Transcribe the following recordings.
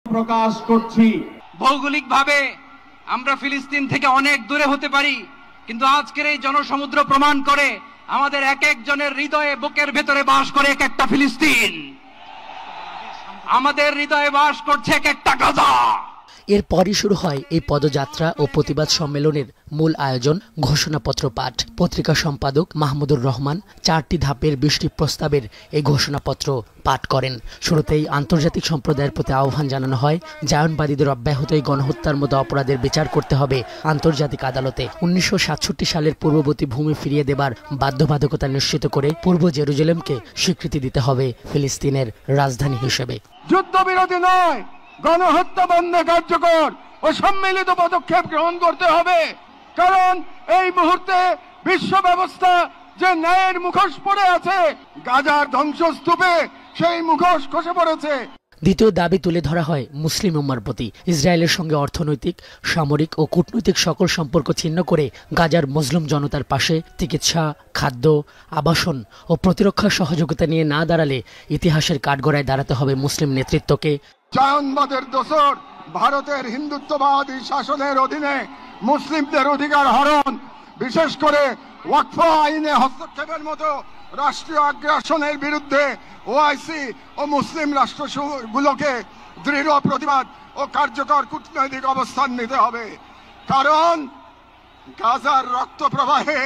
প্রকাশ করছি। ভৌগোলিকভাবে আমরা ফিলিস্তিন থেকে অনেক দূরে হতে পারি, কিন্তু আজকের এই জনসমুদ্র প্রমাণ করে আমাদের এক একজনের হৃদয়ে বুকের ভেতরে বাস করে এক একটা ফিলিস্তিন, আমাদের হৃদয়ে বাস করছে এক একটা গাজা। এরপরই শুরু হয় এই পদযাত্রা ও প্রতিবাদ সম্মেলনের মূল আয়োজন ঘোষণাপত্র পাঠ। পত্রিকা সম্পাদক মাহমুদুর রহমান 4টি ধাপের 20টি প্রস্তাবের এই ঘোষণাপত্র পাঠ করেন। শুরুতেই আন্তর্জাতিক সম্প্রদায়ের প্রতি আহ্বান জানানো হয়, জায়নবাদীদের অব্যাহত এই গণহত্যার মতো অপরাধের বিচার করতে হবে আন্তর্জাতিক আদালতে। 1967 সালের পূর্ববর্তী ভূমি ফিরিয়ে দেবার বাধ্যবাধকতা নিশ্চিত করে পূর্ব জেরুজালেমকে স্বীকৃতি দিতে হবে ফিলিস্তিনের রাজধানী হিসেবে। যুদ্ধবিরতি নয়, গণহত্যা বন্ধে কার্যকর ও সম্মিলিত পদক্ষেপ গ্রহণ করতে হবে। কারণ এই মুহূর্তে বিশ্ব ব্যবস্থা যে ন্যায়ের মুখোশ পড়ে আছে, গাজার ধ্বংসস্তূপে সেই মুখোশ খসে পড়েছে। দ্বিতীয় দাবি তুলে ধরা হয় মুসলিম উম্মার প্রতি ইসরায়েলের সঙ্গে অর্থনৈতিক, সামরিক ও কূটনৈতিক সকল সম্পর্ক ছিন্ন করে গাজার মজলুম জনতার পাশে চিকিৎসা, খাদ্য, আবাসন ও প্রতিরক্ষা সহযোগিতা নিয়ে না দাঁড়ালে ইতিহাসের কাঠগড়ায় দাঁড়াতে হবে মুসলিম নেতৃত্বকে। জায়নবাদের দোসর ভারতের হিন্দুত্ববাদী শাসনের অধীনে মুসলিমদের অধিকার হরণ, বিশেষ করে ওয়াকফ আইনে হস্তক্ষেপের মতো রাষ্ট্রীয় আগ্রাসনের বিরুদ্ধে ওআইসি ও মুসলিম রাষ্ট্রগুলোকে দৃঢ় প্রতিবাদ ও কার্যকর কূটনৈতিক অবস্থান নিতে হবে। কারণ গাজার রক্ত প্রবাহে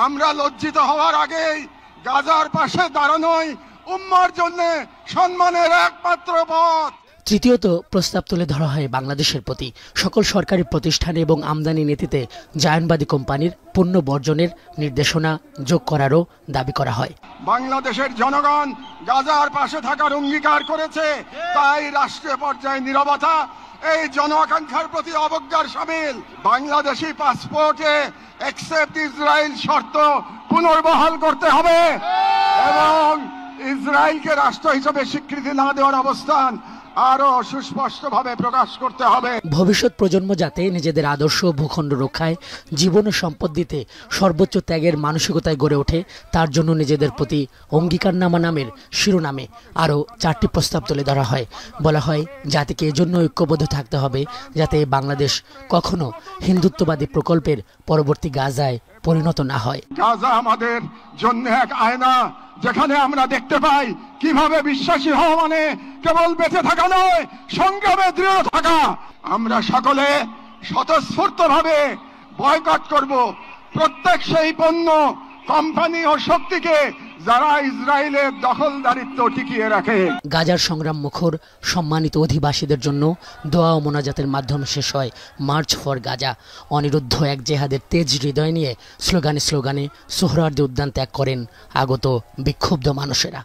আমরা লজ্জিত হওয়ার আগেই গাজার পাশে দাঁড়ানোই উম্মার জন্য সম্মানের একমাত্র পথ। তৃতীয়ত প্রস্তাব তুলে ধরা হয় বাংলাদেশের প্রতি সকল সরকারি প্রতিষ্ঠান এবং আমদানি নীতিতে জায়নবাদী কোম্পানির পণ্য বর্জনের নির্দেশনা যোগ করারও দাবি করা হয়। বাংলাদেশের জনগণ গাজার পাশে থাকার অঙ্গীকার করেছে, তাই রাষ্ট্রীয় পর্যায়ে নীরবতা এই জন আকাঙ্ক্ষার প্রতি অবজ্ঞার শামিল। বাংলাদেশি পাসপোর্টে অ্যাকসেপ্ট ইসরায়েল শর্ত পুনর্বহাল করতে হবে এবং ইসরায়েলকে রাষ্ট্র হিসেবে স্বীকৃতি না দেওয়ার অবস্থান আরো সুস্পষ্টভাবে প্রকাশ করতে হবে। ভবিষ্যৎ প্রজন্ম যাতে নিজেদের আদর্শ ভূখণ্ড রক্ষায় জীবন ও সম্পদ দিতে সর্বোচ্চ ত্যাগের মানসিকতায় গড়ে ওঠে, তার জন্য নিজেদের প্রতি অঙ্গীকারনামা নামের শিরোনামে আরও 4টি প্রস্তাব তুলে ধরা হয়। বলা হয়, জাতিকে এজন্য ঐক্যবদ্ধ থাকতে হবে যাতে বাংলাদেশ কখনো হিন্দুত্ববাদী প্রকল্পের পরবর্তী গাজায় পরিণত না হয়। গাজা আমাদের জন্য এক আয়না, যেখানে আমরা দেখতে পাই কিভাবে বিশ্বাসী হওয়া মানে কেবল বেঁচে থাকা নয়, সংগ্রামে দৃঢ় থাকা। আমরা সকলে স্বতঃস্ফূর্তভাবে বয়কট করব প্রত্যেক সেই পণ্য, কোম্পানি ও শক্তিকে যারা ইসরায়েলের দখলদারিত্ব টিকিয়ে রাখে। গাজার সংগ্রাম মুখর সম্মানিত অধিবাসীদের জন্য দোয়া ও মোনাজাতের মাধ্যমে শেষ হয় মার্চ ফর গাজা। অনিরুদ্ধ এক জেহাদের তেজ হৃদয় নিয়ে স্লোগানে স্লোগানে সোহরাওয়ার্দী উদ্যান ত্যাগ করেন আগত বিক্ষুব্ধ মানুষেরা।